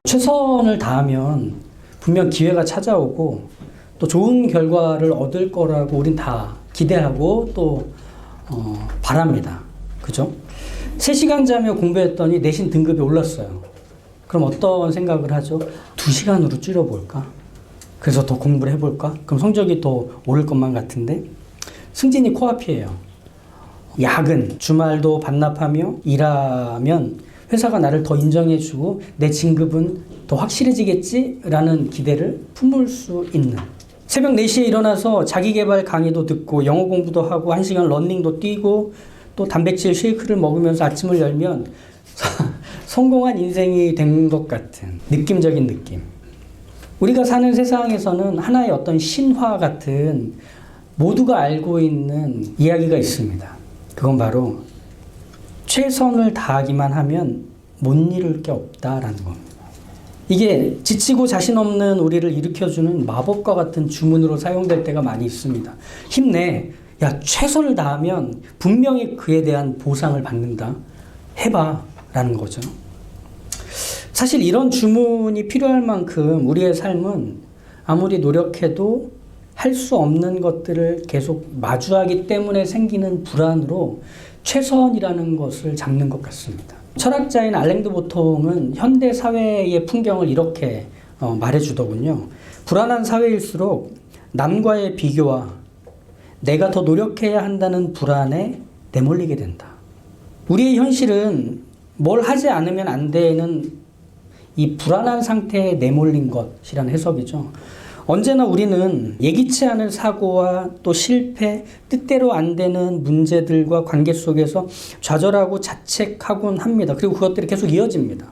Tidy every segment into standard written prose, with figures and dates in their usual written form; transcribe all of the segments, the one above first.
최선을 다하면 분명 기회가 찾아오고 또 좋은 결과를 얻을 거라고 우린 다 기대하고 또 바랍니다. 그죠? 3시간 자며 공부했더니 내신 등급이 올랐어요. 그럼 어떤 생각을 하죠? 2시간으로 줄여볼까? 그래서 더 공부를 해볼까? 그럼 성적이 더 오를 것만 같은데 승진이 코앞이에요. 야근, 주말도 반납하며 일하면 회사가 나를 더 인정해주고 내 진급은 더 확실해지겠지라는 기대를 품을 수 있는, 새벽 4시에 일어나서 자기계발 강의도 듣고 영어 공부도 하고 1시간 러닝도 뛰고 또 단백질 쉐이크를 먹으면서 아침을 열면 성공한 인생이 된 것 같은 느낌적인 느낌. 우리가 사는 세상에서는 하나의 어떤 신화 같은 모두가 알고 있는 이야기가 있습니다. 그건 바로 최선을 다하기만 하면 못 이룰 게 없다라는 겁니다. 이게 지치고 자신 없는 우리를 일으켜주는 마법과 같은 주문으로 사용될 때가 많이 있습니다. 힘내. 야, 최선을 다하면 분명히 그에 대한 보상을 받는다. 해봐. 라는 거죠. 사실 이런 주문이 필요할 만큼 우리의 삶은 아무리 노력해도 할 수 없는 것들을 계속 마주하기 때문에 생기는 불안으로 최선이라는 것을 잡는 것 같습니다. 철학자인 알랭 드 보통은 현대 사회의 풍경을 이렇게 말해주더군요. 불안한 사회일수록 남과의 비교와 내가 더 노력해야 한다는 불안에 내몰리게 된다. 우리의 현실은 뭘 하지 않으면 안 되는 이 불안한 상태에 내몰린 것이라는 해석이죠. 언제나 우리는 예기치 않은 사고와 또 실패, 뜻대로 안 되는 문제들과 관계 속에서 좌절하고 자책하곤 합니다. 그리고 그것들이 계속 이어집니다.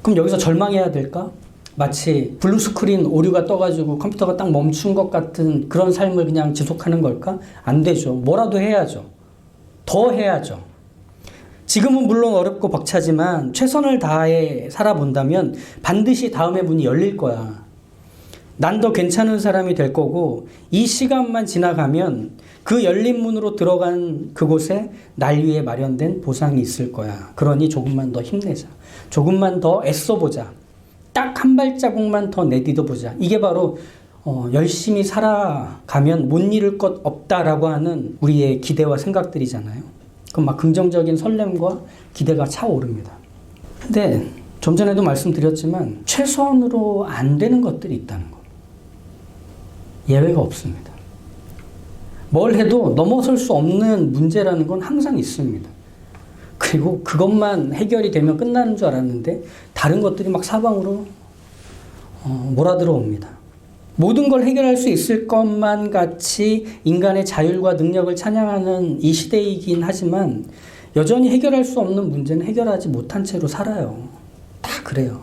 그럼 여기서 절망해야 될까? 마치 블루스크린 오류가 떠가지고 컴퓨터가 딱 멈춘 것 같은 그런 삶을 그냥 지속하는 걸까? 안 되죠. 뭐라도 해야죠. 더 해야죠. 지금은 물론 어렵고 벅차지만 최선을 다해 살아본다면 반드시 다음의 문이 열릴 거야. 난 더 괜찮은 사람이 될 거고 이 시간만 지나가면 그 열린 문으로 들어간 그곳에 날 위해 마련된 보상이 있을 거야. 그러니 조금만 더 힘내자. 조금만 더 애써보자. 딱 한 발자국만 더 내딛어보자. 이게 바로 열심히 살아가면 못 이룰 것 없다라고 하는 우리의 기대와 생각들이잖아요. 그럼 막 긍정적인 설렘과 기대가 차오릅니다. 근데 좀 전에도 말씀드렸지만 최선으로 안 되는 것들이 있다는 거. 예외가 없습니다. 뭘 해도 넘어설 수 없는 문제라는 건 항상 있습니다. 그리고 그것만 해결이 되면 끝나는 줄 알았는데 다른 것들이 막 사방으로 몰아들어옵니다. 모든 걸 해결할 수 있을 것만 같이 인간의 자율과 능력을 찬양하는 이 시대이긴 하지만 여전히 해결할 수 없는 문제는 해결하지 못한 채로 살아요. 다 그래요.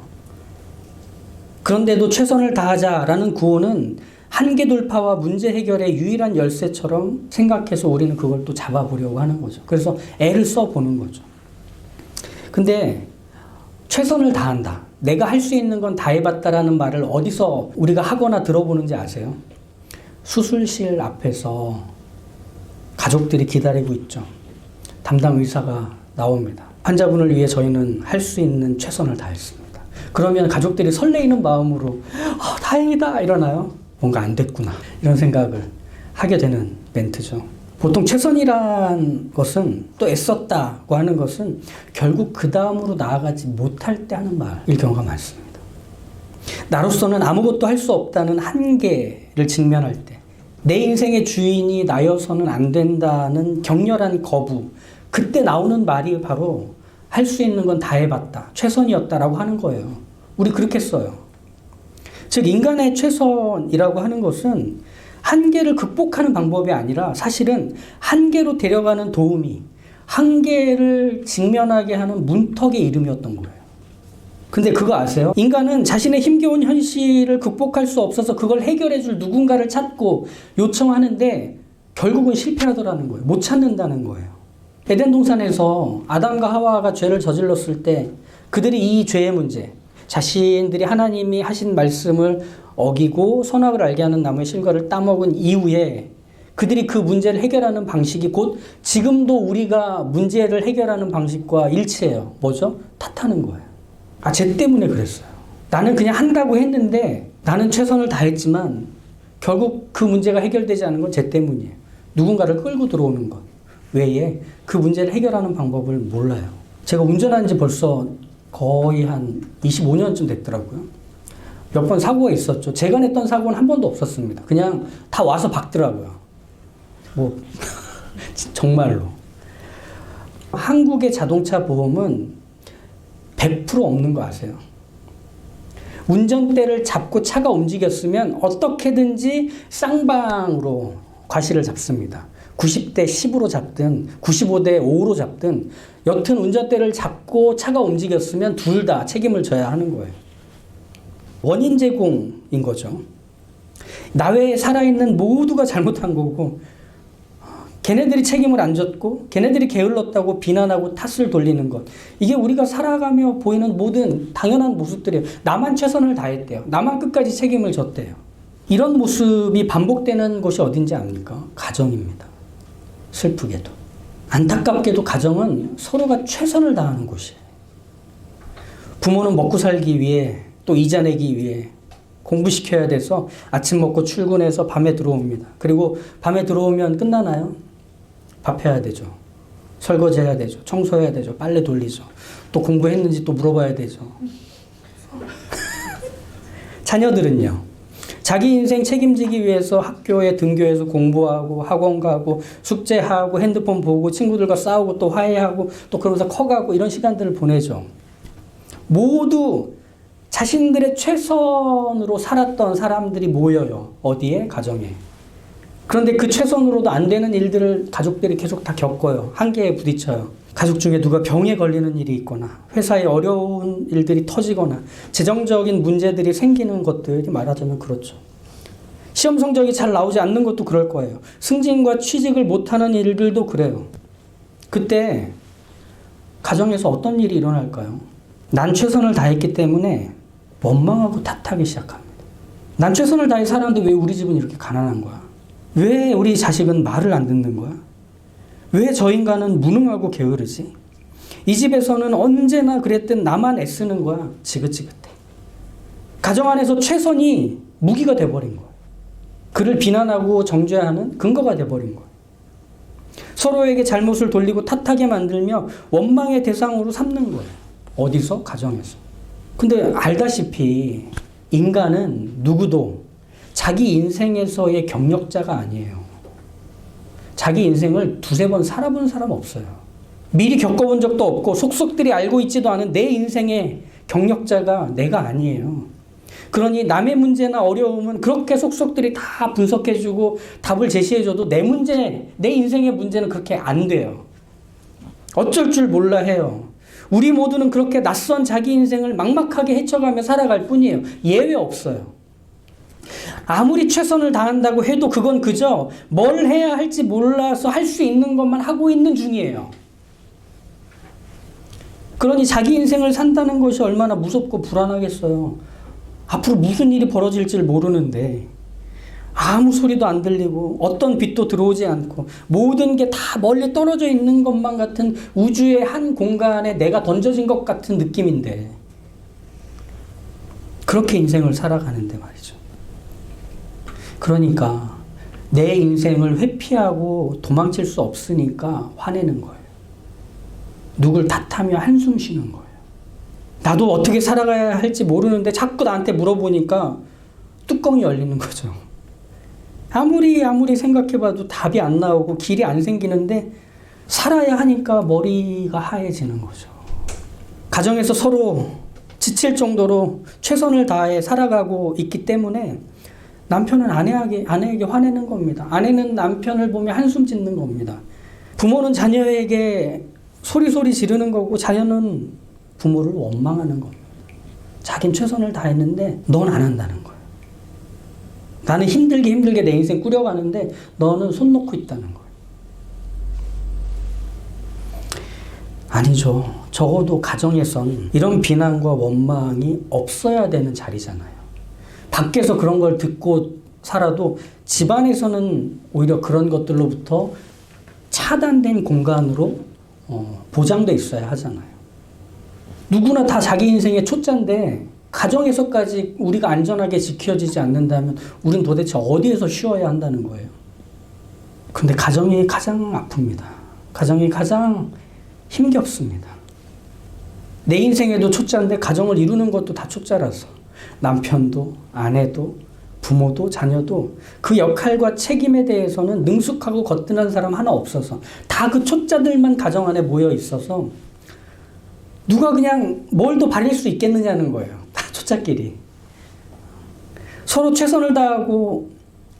그런데도 최선을 다하자라는 구호는 한계 돌파와 문제 해결의 유일한 열쇠처럼 생각해서 우리는 그걸 또 잡아보려고 하는 거죠. 그래서 애를 써보는 거죠. 근데 최선을 다한다. 내가 할 수 있는 건 다 해봤다라는 말을 어디서 우리가 하거나 들어보는지 아세요? 수술실 앞에서 가족들이 기다리고 있죠. 담당 의사가 나옵니다. 환자분을 위해 저희는 할 수 있는 최선을 다했습니다. 그러면 가족들이 설레이는 마음으로 다행이다 이러나요? 뭔가 안 됐구나 이런 생각을 하게 되는 멘트죠. 보통 최선이란 것은 또 애썼다고 하는 것은 결국 그 다음으로 나아가지 못할 때 하는 말일 경우가 많습니다. 나로서는 아무것도 할 수 없다는 한계를 직면할 때, 내 인생의 주인이 나여서는 안 된다는 격렬한 거부, 그때 나오는 말이 바로 할 수 있는 건 다 해봤다, 최선이었다라고 하는 거예요. 우리 그렇게 써요. 즉 인간의 최선이라고 하는 것은 한계를 극복하는 방법이 아니라 사실은 한계로 데려가는 도움이 한계를 직면하게 하는 문턱의 이름이었던 거예요. 근데 그거 아세요? 인간은 자신의 힘겨운 현실을 극복할 수 없어서 그걸 해결해 줄 누군가를 찾고 요청하는데 결국은 실패하더라는 거예요. 못 찾는다는 거예요. 에덴 동산에서 아담과 하와가 죄를 저질렀을 때 그들이 이 죄의 문제, 자신들이 하나님이 하신 말씀을 어기고 선악을 알게 하는 나무의 실과를 따먹은 이후에 그들이 그 문제를 해결하는 방식이 곧 지금도 우리가 문제를 해결하는 방식과 일치해요. 뭐죠? 탓하는 거예요. 쟤 때문에 그랬어요. 나는 그냥 한다고 했는데 나는 최선을 다했지만 결국 그 문제가 해결되지 않은 건 쟤 때문이에요. 누군가를 끌고 들어오는 것 외에 그 문제를 해결하는 방법을 몰라요. 제가 운전한 지 벌써 거의 한 25년쯤 됐더라고요. 몇 번 사고가 있었죠. 제가 냈던 사고는 한 번도 없었습니다. 그냥 다 와서 박더라고요. 뭐 정말로. 한국의 자동차 보험은 100% 없는 거 아세요? 운전대를 잡고 차가 움직였으면 어떻게든지 쌍방으로 과실을 잡습니다. 90대 10으로 잡든 95대 5로 잡든 여튼 운전대를 잡고 차가 움직였으면 둘 다 책임을 져야 하는 거예요. 원인 제공인 거죠. 나 외에 살아있는 모두가 잘못한 거고 걔네들이 책임을 안 졌고 걔네들이 게을렀다고 비난하고 탓을 돌리는 것. 이게 우리가 살아가며 보이는 모든 당연한 모습들이에요. 나만 최선을 다했대요. 나만 끝까지 책임을 졌대요. 이런 모습이 반복되는 곳이 어딘지 압니까? 가정입니다. 슬프게도. 안타깝게도 가정은 서로가 최선을 다하는 곳이에요. 부모는 먹고 살기 위해 또 이자 내기 위해 공부시켜야 돼서 아침 먹고 출근해서 밤에 들어옵니다. 그리고 밤에 들어오면 끝나나요? 밥 해야 되죠. 설거지 해야 되죠. 청소해야 되죠. 빨래 돌리죠. 또 공부했는지 또 물어봐야 되죠. 자녀들은요. 자기 인생 책임지기 위해서 학교에 등교해서 공부하고 학원 가고 숙제하고 핸드폰 보고 친구들과 싸우고 또 화해하고 또 그러면서 커가고 이런 시간들을 보내죠. 모두 자신들의 최선으로 살았던 사람들이 모여요. 어디에? 가정에. 그런데 그 최선으로도 안 되는 일들을 가족들이 계속 다 겪어요. 한계에 부딪혀요. 가족 중에 누가 병에 걸리는 일이 있거나 회사에 어려운 일들이 터지거나 재정적인 문제들이 생기는 것들이 말하자면 그렇죠. 시험 성적이 잘 나오지 않는 것도 그럴 거예요. 승진과 취직을 못하는 일들도 그래요. 그때 가정에서 어떤 일이 일어날까요? 난 최선을 다했기 때문에 원망하고 탓하기 시작합니다. 난 최선을 다해 살았는데 왜 우리 집은 이렇게 가난한 거야? 왜 우리 자식은 말을 안 듣는 거야? 왜 저 인간은 무능하고 게으르지? 이 집에서는 언제나 그랬듯 나만 애쓰는 거야. 지긋지긋해. 가정 안에서 최선이 무기가 돼버린 거야. 그를 비난하고 정죄하는 근거가 돼버린 거야. 서로에게 잘못을 돌리고 탓하게 만들며 원망의 대상으로 삼는 거예요. 어디서? 가정에서. 근데 알다시피 인간은 누구도 자기 인생에서의 경력자가 아니에요. 자기 인생을 두세 번 살아본 사람 없어요. 미리 겪어본 적도 없고 속속들이 알고 있지도 않은 내 인생의 경력자가 내가 아니에요. 그러니 남의 문제나 어려움은 그렇게 속속들이 다 분석해주고 답을 제시해줘도 내 문제, 내 인생의 문제는 그렇게 안 돼요. 어쩔 줄 몰라 해요. 우리 모두는 그렇게 낯선 자기 인생을 막막하게 헤쳐가며 살아갈 뿐이에요. 예외 없어요. 아무리 최선을 다한다고 해도 그건 그저 뭘 해야 할지 몰라서 할 수 있는 것만 하고 있는 중이에요. 그러니 자기 인생을 산다는 것이 얼마나 무섭고 불안하겠어요. 앞으로 무슨 일이 벌어질지 모르는데 아무 소리도 안 들리고 어떤 빛도 들어오지 않고 모든 게 다 멀리 떨어져 있는 것만 같은 우주의 한 공간에 내가 던져진 것 같은 느낌인데 그렇게 인생을 살아가는데 말이죠. 그러니까 내 인생을 회피하고 도망칠 수 없으니까 화내는 거예요. 누굴 탓하며 한숨 쉬는 거예요. 나도 어떻게 살아가야 할지 모르는데 자꾸 나한테 물어보니까 뚜껑이 열리는 거죠. 아무리 생각해봐도 답이 안 나오고 길이 안 생기는데 살아야 하니까 머리가 하얘지는 거죠. 가정에서 서로 지칠 정도로 최선을 다해 살아가고 있기 때문에 남편은 아내에게 화내는 겁니다. 아내는 남편을 보며 한숨 짓는 겁니다. 부모는 자녀에게 소리소리 지르는 거고 자녀는 부모를 원망하는 겁니다. 자긴 최선을 다했는데 넌 안 한다는 거예요. 나는 힘들게 내 인생 꾸려가는데 너는 손 놓고 있다는 거예요. 아니죠. 적어도 가정에선 이런 비난과 원망이 없어야 되는 자리잖아요. 밖에서 그런 걸 듣고 살아도 집안에서는 오히려 그런 것들로부터 차단된 공간으로 보장돼 있어야 하잖아요. 누구나 다 자기 인생의 초짜인데 가정에서까지 우리가 안전하게 지켜지지 않는다면 우린 도대체 어디에서 쉬어야 한다는 거예요. 근데 가정이 가장 아픕니다. 가정이 가장 힘겹습니다. 내 인생에도 초짜인데 가정을 이루는 것도 다 초짜라서 남편도 아내도 부모도 자녀도 그 역할과 책임에 대해서는 능숙하고 거뜬한 사람 하나 없어서 다 그 초짜들만 가정 안에 모여 있어서 누가 그냥 뭘 더 바릴 수 있겠느냐는 거예요. 다 초짜끼리. 서로 최선을 다하고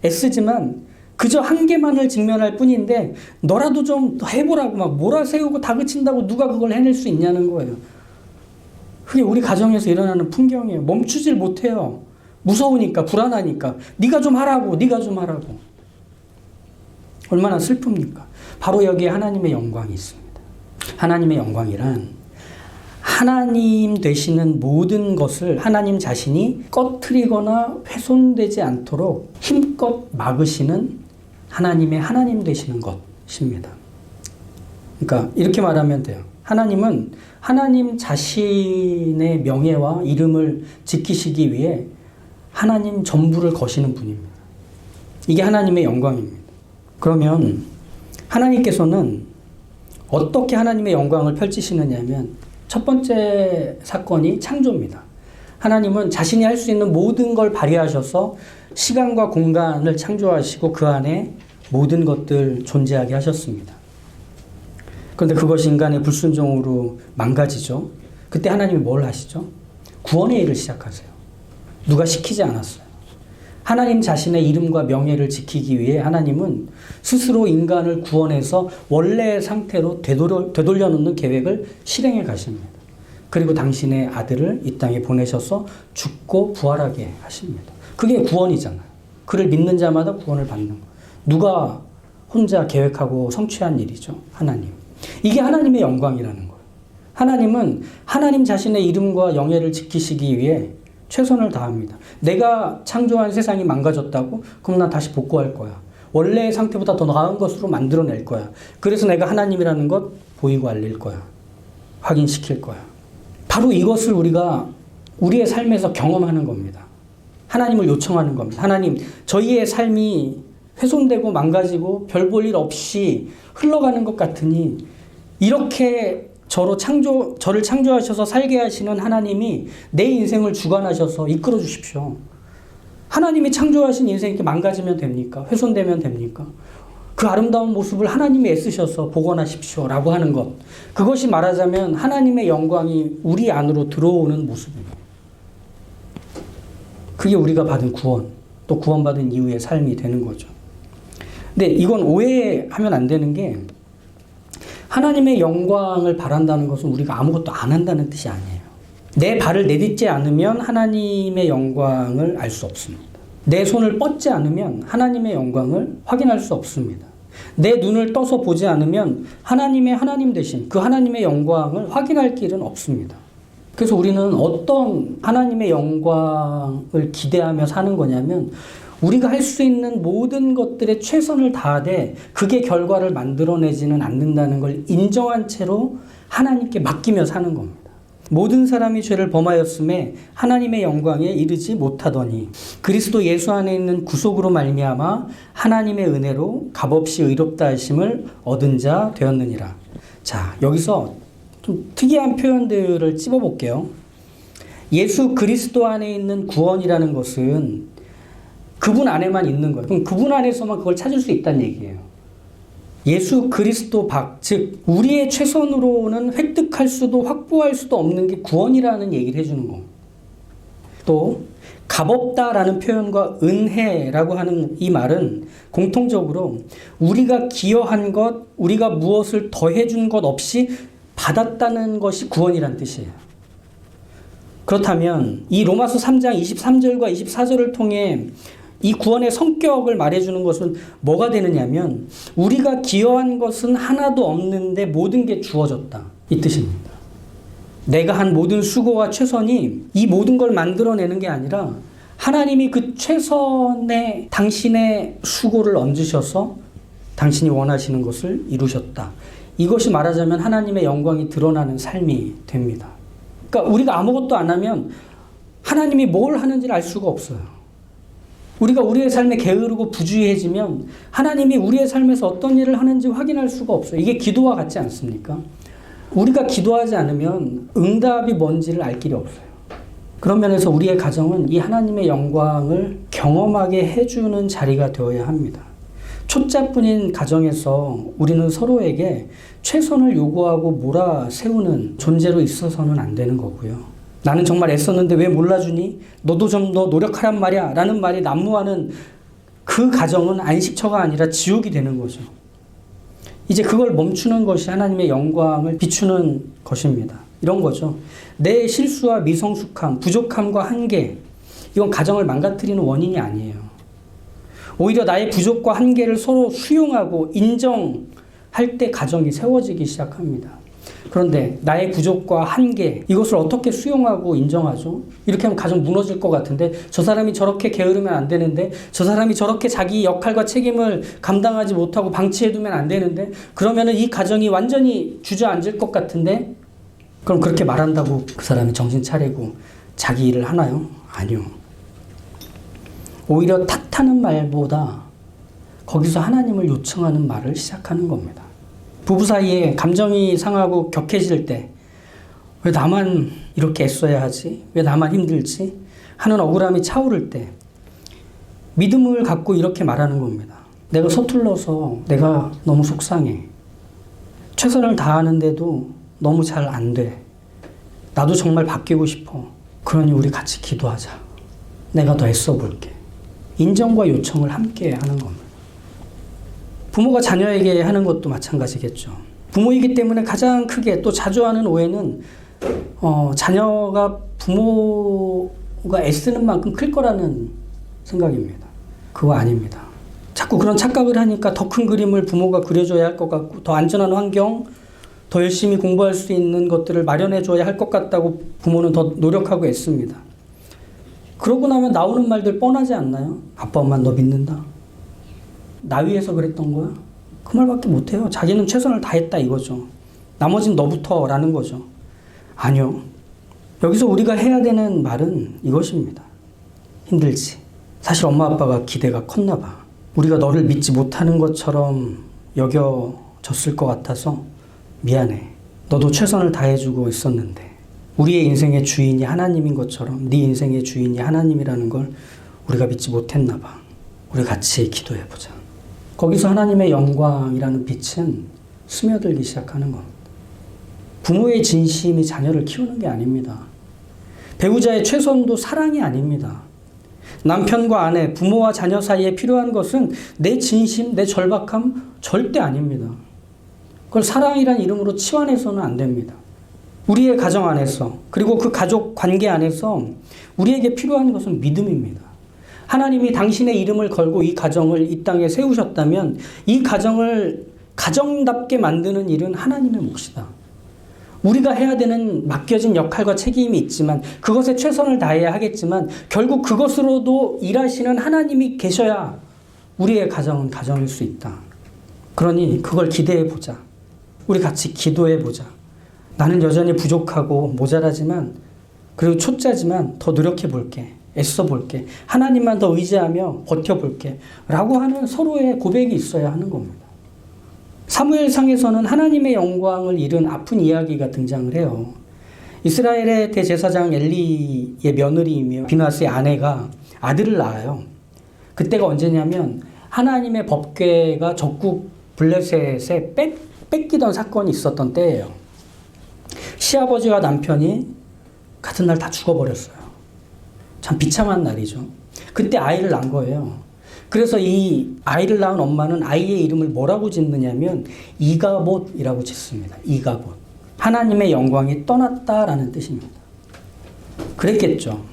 애쓰지만 그저 한계만을 직면할 뿐인데 너라도 좀 더 해보라고 막 몰아세우고 다그친다고 누가 그걸 해낼 수 있냐는 거예요. 그게 우리 가정에서 일어나는 풍경이에요. 멈추질 못해요. 무서우니까, 불안하니까. 네가 좀 하라고, 네가 좀 하라고. 얼마나 슬픕니까? 바로 여기에 하나님의 영광이 있습니다. 하나님의 영광이란 하나님 되시는 모든 것을 하나님 자신이 꺼트리거나 훼손되지 않도록 힘껏 막으시는 하나님의 하나님 되시는 것입니다. 그러니까 이렇게 말하면 돼요. 하나님은 하나님 자신의 명예와 이름을 지키시기 위해 하나님 전부를 거시는 분입니다. 이게 하나님의 영광입니다. 그러면 하나님께서는 어떻게 하나님의 영광을 펼치시느냐 하면 첫 번째 사건이 창조입니다. 하나님은 자신이 할 수 있는 모든 걸 발휘하셔서 시간과 공간을 창조하시고 그 안에 모든 것들 존재하게 하셨습니다. 그런데 그것이 인간의 불순종으로 망가지죠. 그때 하나님이 뭘 하시죠? 구원의 일을 시작하세요. 누가 시키지 않았어요. 하나님 자신의 이름과 명예를 지키기 위해 하나님은 스스로 인간을 구원해서 원래의 상태로 되돌려 놓는 계획을 실행해 가십니다. 그리고 당신의 아들을 이 땅에 보내셔서 죽고 부활하게 하십니다. 그게 구원이잖아요. 그를 믿는 자마다 구원을 받는 거. 누가 혼자 계획하고 성취한 일이죠. 하나님. 이게 하나님의 영광이라는 거예요. 하나님은 하나님 자신의 이름과 영예를 지키시기 위해 최선을 다합니다. 내가 창조한 세상이 망가졌다고? 그럼 난 다시 복구할 거야. 원래의 상태보다 더 나은 것으로 만들어낼 거야. 그래서 내가 하나님이라는 것 보이고 알릴 거야. 확인시킬 거야. 바로 이것을 우리가 우리의 삶에서 경험하는 겁니다. 하나님을 요청하는 겁니다. 하나님, 저희의 삶이 훼손되고 망가지고 별 볼 일 없이 흘러가는 것 같으니 이렇게 저를 창조하셔서 살게 하시는 하나님이 내 인생을 주관하셔서 이끌어 주십시오. 하나님이 창조하신 인생이 이렇게 망가지면 됩니까? 훼손되면 됩니까? 그 아름다운 모습을 하나님이 애쓰셔서 복원하십시오 라고 하는 것. 그것이 말하자면 하나님의 영광이 우리 안으로 들어오는 모습입니다. 그게 우리가 받은 구원, 또 구원받은 이후의 삶이 되는 거죠. 근데 이건 오해하면 안 되는 게 하나님의 영광을 바란다는 것은 우리가 아무것도 안 한다는 뜻이 아니에요. 내 발을 내딛지 않으면 하나님의 영광을 알 수 없습니다. 내 손을 뻗지 않으면 하나님의 영광을 확인할 수 없습니다. 내 눈을 떠서 보지 않으면 하나님의 하나님 되신 그 하나님의 영광을 확인할 길은 없습니다. 그래서 우리는 어떤 하나님의 영광을 기대하며 사는 거냐면 우리가 할 수 있는 모든 것들에 최선을 다하되 그게 결과를 만들어내지는 않는다는 걸 인정한 채로 하나님께 맡기며 사는 겁니다. 모든 사람이 죄를 범하였음에 하나님의 영광에 이르지 못하더니 그리스도 예수 안에 있는 구속으로 말미암아 하나님의 은혜로 값없이 의롭다 하심을 얻은 자 되었느니라. 자, 여기서 좀 특이한 표현들을 찝어볼게요. 예수 그리스도 안에 있는 구원이라는 것은 그분 안에만 있는 거예요. 그럼 그분 안에서만 그걸 찾을 수 있다는 얘기예요. 예수 그리스도 밖, 즉 우리의 최선으로는 획득할 수도 확보할 수도 없는 게 구원이라는 얘기를 해주는 겁니다. 또 값없다라는 표현과 은혜라고 하는 이 말은 공통적으로 우리가 기여한 것, 우리가 무엇을 더해준 것 없이 받았다는 것이 구원이란 뜻이에요. 그렇다면 이 로마서 3장 23절과 24절을 통해 이 구원의 성격을 말해주는 것은 뭐가 되느냐면 우리가 기여한 것은 하나도 없는데 모든 게 주어졌다. 이 뜻입니다. 내가 한 모든 수고와 최선이 이 모든 걸 만들어내는 게 아니라 하나님이 그 최선에 당신의 수고를 얹으셔서 당신이 원하시는 것을 이루셨다. 이것이 말하자면 하나님의 영광이 드러나는 삶이 됩니다. 그러니까 우리가 아무것도 안 하면 하나님이 뭘 하는지를 알 수가 없어요. 우리가 우리의 삶에 게으르고 부주의해지면 하나님이 우리의 삶에서 어떤 일을 하는지 확인할 수가 없어요. 이게 기도와 같지 않습니까? 우리가 기도하지 않으면 응답이 뭔지를 알 길이 없어요. 그런 면에서 우리의 가정은 이 하나님의 영광을 경험하게 해주는 자리가 되어야 합니다. 초짜뿐인 가정에서 우리는 서로에게 최선을 요구하고 몰아세우는 존재로 있어서는 안 되는 거고요. 나는 정말 애썼는데 왜 몰라주니? 너도 좀 더 노력하란 말이야 라는 말이 난무하는 그 가정은 안식처가 아니라 지옥이 되는 거죠. 이제 그걸 멈추는 것이 하나님의 영광을 비추는 것입니다. 이런 거죠. 내 실수와 미성숙함, 부족함과 한계, 이건 가정을 망가뜨리는 원인이 아니에요. 오히려 나의 부족과 한계를 서로 수용하고 인정할 때 가정이 세워지기 시작합니다. 그런데 나의 부족과 한계, 이것을 어떻게 수용하고 인정하죠? 이렇게 하면 가정 무너질 것 같은데, 저 사람이 저렇게 게으르면 안 되는데, 저 사람이 저렇게 자기 역할과 책임을 감당하지 못하고 방치해두면 안 되는데, 그러면은 이 가정이 완전히 주저앉을 것 같은데, 그럼 그렇게 말한다고 그 사람이 정신 차리고 자기 일을 하나요? 아니요. 오히려 탓하는 말보다 거기서 하나님을 요청하는 말을 시작하는 겁니다. 부부 사이에 감정이 상하고 격해질 때 왜 나만 이렇게 애써야 하지? 왜 나만 힘들지? 하는 억울함이 차오를 때 믿음을 갖고 이렇게 말하는 겁니다. 내가 서툴러서 내가 너무 속상해. 최선을 다하는데도 너무 잘 안 돼. 나도 정말 바뀌고 싶어. 그러니 우리 같이 기도하자. 내가 더 애써 볼게. 인정과 요청을 함께 하는 겁니다. 부모가 자녀에게 하는 것도 마찬가지겠죠. 부모이기 때문에 가장 크게 또 자주 하는 오해는 자녀가 부모가 애쓰는 만큼 클 거라는 생각입니다. 그거 아닙니다. 자꾸 그런 착각을 하니까 더 큰 그림을 부모가 그려줘야 할 것 같고, 더 안전한 환경, 더 열심히 공부할 수 있는 것들을 마련해줘야 할 것 같다고 부모는 더 노력하고 애씁니다. 그러고 나면 나오는 말들 뻔하지 않나요? 아빠, 엄마 너 믿는다. 나 위해서 그랬던 거야? 그 말밖에 못해요. 자기는 최선을 다했다 이거죠. 나머진 너부터 라는 거죠. 아니요. 여기서 우리가 해야 되는 말은 이것입니다. 힘들지. 사실 엄마 아빠가 기대가 컸나 봐. 우리가 너를 믿지 못하는 것처럼 여겨졌을 것 같아서 미안해. 너도 최선을 다해주고 있었는데 우리의 인생의 주인이 하나님인 것처럼 네 인생의 주인이 하나님이라는 걸 우리가 믿지 못했나 봐. 우리 같이 기도해보자. 거기서 하나님의 영광이라는 빛은 스며들기 시작하는 겁니다. 부모의 진심이 자녀를 키우는 게 아닙니다. 배우자의 최선도 사랑이 아닙니다. 남편과 아내, 부모와 자녀 사이에 필요한 것은 내 진심, 내 절박함 절대 아닙니다. 그걸 사랑이란 이름으로 치환해서는 안 됩니다. 우리의 가정 안에서, 그리고 그 가족 관계 안에서 우리에게 필요한 것은 믿음입니다. 하나님이 당신의 이름을 걸고 이 가정을 이 땅에 세우셨다면 이 가정을 가정답게 만드는 일은 하나님의 몫이다. 우리가 해야 되는 맡겨진 역할과 책임이 있지만 그것에 최선을 다해야 하겠지만 결국 그것으로도 일하시는 하나님이 계셔야 우리의 가정은 가정일 수 있다. 그러니 그걸 기대해 보자. 우리 같이 기도해 보자. 나는 여전히 부족하고 모자라지만, 그리고 초짜지만 더 노력해 볼게. 애써 볼게. 하나님만 더 의지하며 버텨볼게. 라고 하는 서로의 고백이 있어야 하는 겁니다. 사무엘상에서는 하나님의 영광을 잃은 아픈 이야기가 등장을 해요. 이스라엘의 대제사장 엘리의 며느리이며 비나스의 아내가 아들을 낳아요. 그때가 언제냐면 하나님의 법궤가 적국 블레셋에 뺏기던 사건이 있었던 때예요. 시아버지와 남편이 같은 날 다 죽어버렸어요. 참 비참한 날이죠. 그때 아이를 낳은 거예요. 그래서 이 아이를 낳은 엄마는 아이의 이름을 뭐라고 짓느냐면 이가봇이라고 짓습니다. 이가봇. 하나님의 영광이 떠났다라는 뜻입니다. 그랬겠죠.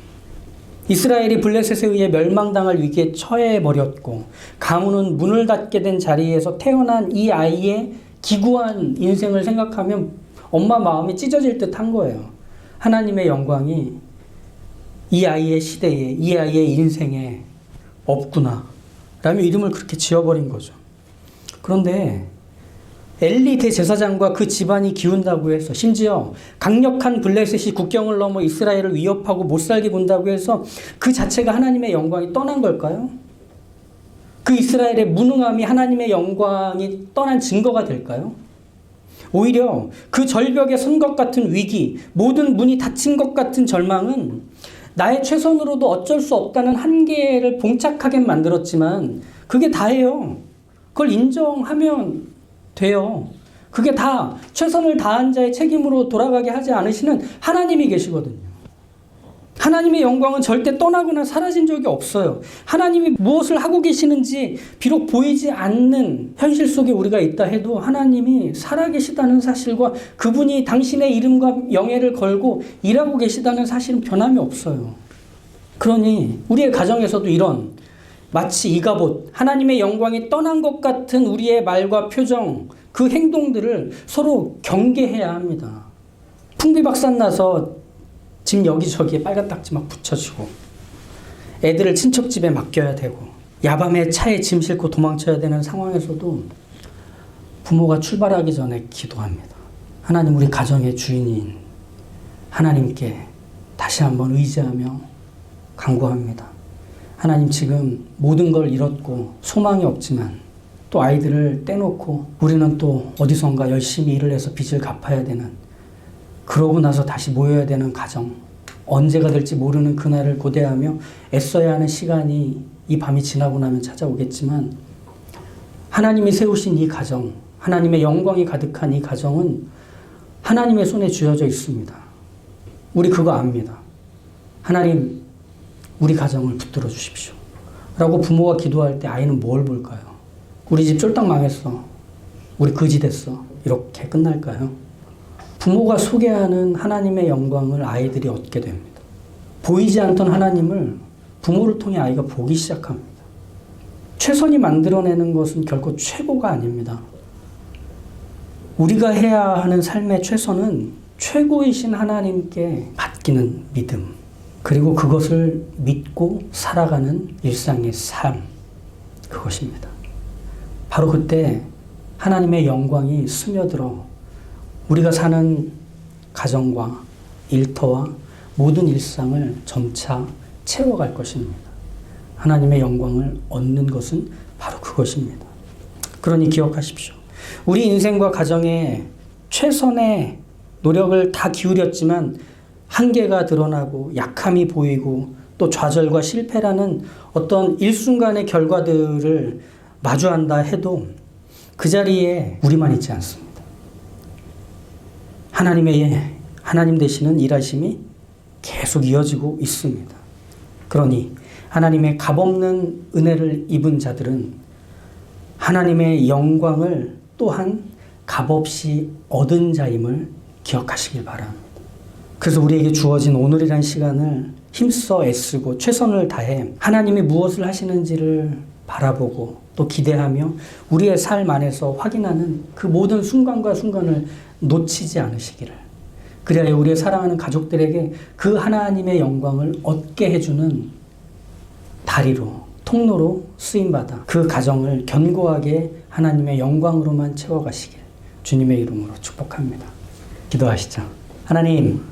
이스라엘이 블레셋에 의해 멸망당할 위기에 처해버렸고 가문은 문을 닫게 된 자리에서 태어난 이 아이의 기구한 인생을 생각하면 엄마 마음이 찢어질 듯한 거예요. 하나님의 영광이 이 아이의 시대에, 이 아이의 인생에 없구나 라며 이름을 그렇게 지어버린 거죠. 그런데 엘리 대제사장과 그 집안이 기운다고 해서, 심지어 강력한 블레셋이 국경을 넘어 이스라엘을 위협하고 못살게 군다고 해서 그 자체가 하나님의 영광이 떠난 걸까요? 그 이스라엘의 무능함이 하나님의 영광이 떠난 증거가 될까요? 오히려 그 절벽에 선 것 같은 위기, 모든 문이 닫힌 것 같은 절망은 나의 최선으로도 어쩔 수 없다는 한계를 봉착하게 만들었지만 그게 다예요. 그걸 인정하면 돼요. 그게 다 최선을 다한 자의 책임으로 돌아가게 하지 않으시는 하나님이 계시거든요. 하나님의 영광은 절대 떠나거나 사라진 적이 없어요. 하나님이 무엇을 하고 계시는지 비록 보이지 않는 현실 속에 우리가 있다 해도 하나님이 살아계시다는 사실과 그분이 당신의 이름과 영예를 걸고 일하고 계시다는 사실은 변함이 없어요. 그러니 우리의 가정에서도 이런 마치 이가봇, 하나님의 영광이 떠난 것 같은 우리의 말과 표정, 그 행동들을 서로 경계해야 합니다. 풍비박산 나서 집 여기저기에 빨간 딱지 막 붙여주고 애들을 친척집에 맡겨야 되고 야밤에 차에 짐 싣고 도망쳐야 되는 상황에서도 부모가 출발하기 전에 기도합니다. 하나님, 우리 가정의 주인인 하나님께 다시 한번 의지하며 간구합니다. 하나님, 지금 모든 걸 잃었고 소망이 없지만 또 아이들을 떼놓고 우리는 또 어디선가 열심히 일을 해서 빚을 갚아야 되는, 그러고 나서 다시 모여야 되는 가정, 언제가 될지 모르는 그날을 고대하며 애써야 하는 시간이 이 밤이 지나고 나면 찾아오겠지만 하나님이 세우신 이 가정, 하나님의 영광이 가득한 이 가정은 하나님의 손에 쥐어져 있습니다. 우리 그거 압니다. 하나님, 우리 가정을 붙들어 주십시오 라고 부모가 기도할 때 아이는 뭘 볼까요? 우리 집 쫄딱 망했어, 우리 거지 됐어, 이렇게 끝날까요? 부모가 소개하는 하나님의 영광을 아이들이 얻게 됩니다. 보이지 않던 하나님을 부모를 통해 아이가 보기 시작합니다. 최선이 만들어내는 것은 결코 최고가 아닙니다. 우리가 해야 하는 삶의 최선은 최고이신 하나님께 맡기는 믿음, 그리고 그것을 믿고 살아가는 일상의 삶, 그것입니다. 바로 그때 하나님의 영광이 스며들어 우리가 사는 가정과 일터와 모든 일상을 점차 채워갈 것입니다. 하나님의 영광을 얻는 것은 바로 그것입니다. 그러니 기억하십시오. 우리 인생과 가정에 최선의 노력을 다 기울였지만 한계가 드러나고 약함이 보이고 또 좌절과 실패라는 어떤 일순간의 결과들을 마주한다 해도 그 자리에 우리만 있지 않습니다. 하나님 되시는 일하심이 계속 이어지고 있습니다. 그러니 하나님의 값없는 은혜를 입은 자들은 하나님의 영광을 또한 값없이 얻은 자임을 기억하시길 바랍니다. 그래서 우리에게 주어진 오늘이란 시간을 힘써 애쓰고 최선을 다해 하나님이 무엇을 하시는지를 바라보고 또 기대하며 우리의 삶 안에서 확인하는 그 모든 순간과 순간을 놓치지 않으시기를, 그래야 우리의 사랑하는 가족들에게 그 하나님의 영광을 얻게 해주는 다리로, 통로로 쓰임받아 그 가정을 견고하게 하나님의 영광으로만 채워가시길 주님의 이름으로 축복합니다. 기도하시죠. 하나님,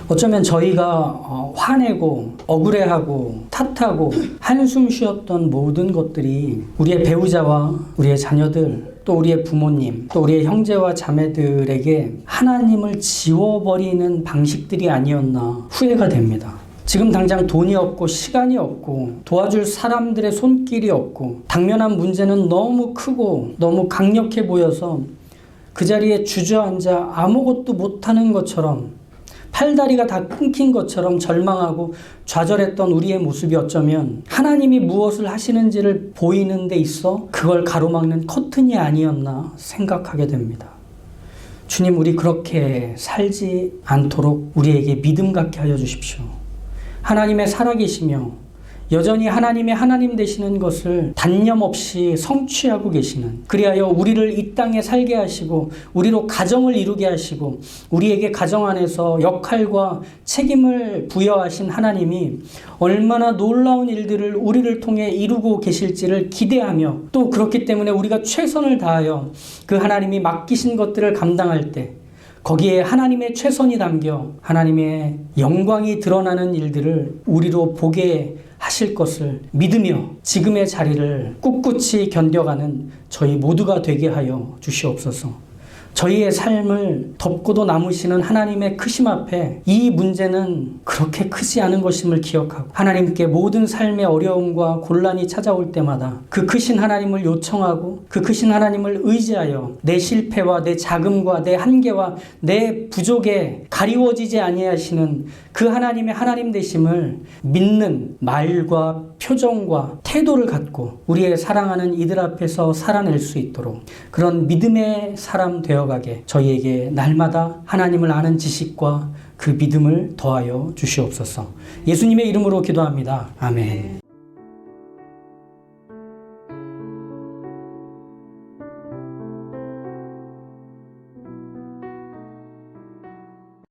어쩌면 저희가 화내고 억울해하고 탓하고 한숨 쉬었던 모든 것들이 우리의 배우자와 우리의 자녀들, 또 우리의 부모님, 또 우리의 형제와 자매들에게 하나님을 지워버리는 방식들이 아니었나 후회가 됩니다. 지금 당장 돈이 없고 시간이 없고 도와줄 사람들의 손길이 없고 당면한 문제는 너무 크고 너무 강력해 보여서 그 자리에 주저앉아 아무것도 못하는 것처럼, 팔다리가 다 끊긴 것처럼 절망하고 좌절했던 우리의 모습이 어쩌면 하나님이 무엇을 하시는지를 보이는 데 있어 그걸 가로막는 커튼이 아니었나 생각하게 됩니다. 주님, 우리 그렇게 살지 않도록 우리에게 믿음 갖게 하여 주십시오. 하나님의 살아계시며 여전히 하나님의 하나님 되시는 것을 단념 없이 성취하고 계시는, 그리하여 우리를 이 땅에 살게 하시고 우리로 가정을 이루게 하시고 우리에게 가정 안에서 역할과 책임을 부여하신 하나님이 얼마나 놀라운 일들을 우리를 통해 이루고 계실지를 기대하며, 또 그렇기 때문에 우리가 최선을 다하여 그 하나님이 맡기신 것들을 감당할 때 거기에 하나님의 최선이 담겨 하나님의 영광이 드러나는 일들을 우리로 보게 하실 것을 믿으며 지금의 자리를 꿋꿋이 견뎌가는 저희 모두가 되게 하여 주시옵소서. 저희의 삶을 덮고도 남으시는 하나님의 크심 앞에 이 문제는 그렇게 크지 않은 것임을 기억하고, 하나님께 모든 삶의 어려움과 곤란이 찾아올 때마다 그 크신 하나님을 요청하고 그 크신 하나님을 의지하여 내 실패와 내 자금과 내 한계와 내 부족에 가리워지지 아니하시는 그 하나님의 하나님 되심을 믿는 말과 표정과 태도를 갖고 우리의 사랑하는 이들 앞에서 살아낼 수 있도록 그런 믿음의 사람 되어가게 저희에게 날마다 하나님을 아는 지식과 그 믿음을 더하여 주시옵소서. 예수님의 이름으로 기도합니다. 아멘.